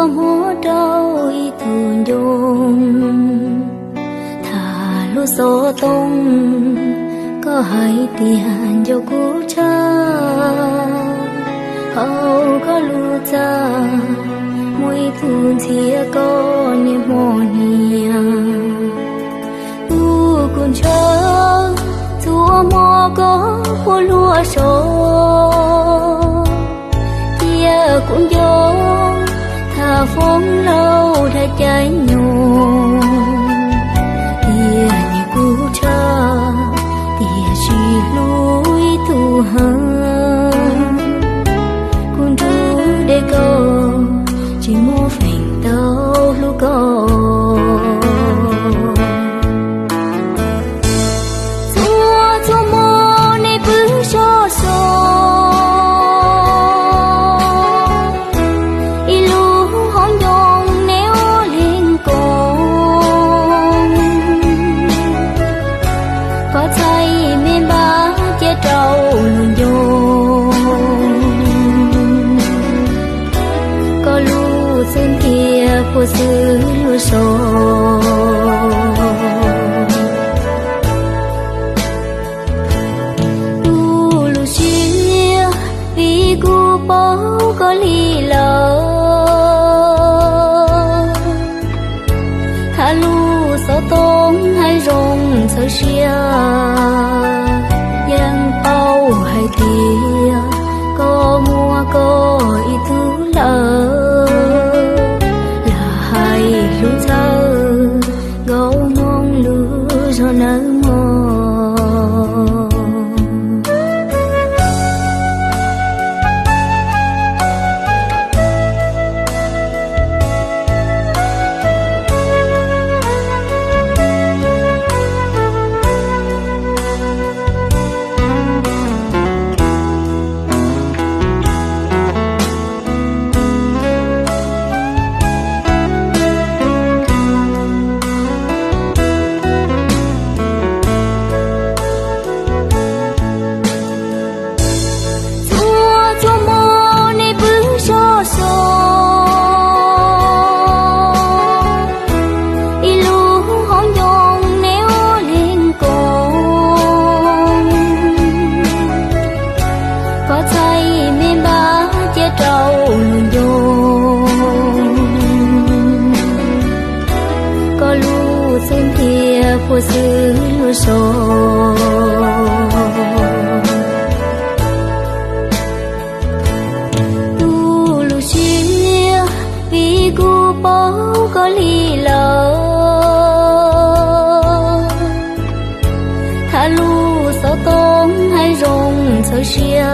chúa mô đâu y thường dùng thả lu số tung có hai tiền cho cú cha hậu có lu cha mùi thường chia có niềm mồ nia tu cùng chờ chúa mô có của lúa số chia cũng vô thả phong lâu đã cháy nhung tia như cú cha tia chỉ lối tu hơn cũng đủ để câu chỉ mua phèn tao lúc câu chúa mô này bước cho số trâu luôn vô có lu sơn kia của xứ lúa sổ tu lu chia vì cu bó có ly lờ thả lu số tốn hay rong sơ xia âu hay tia có mua có ý thứ lỡ là hai lúc thơ gấu mong lửa cho nở mơ trâu luôn vô có lu sơn kia của xứ lúa sổ tu lu chia vì cu bó có ly lờ thả lu số tốn hay rong sơ xia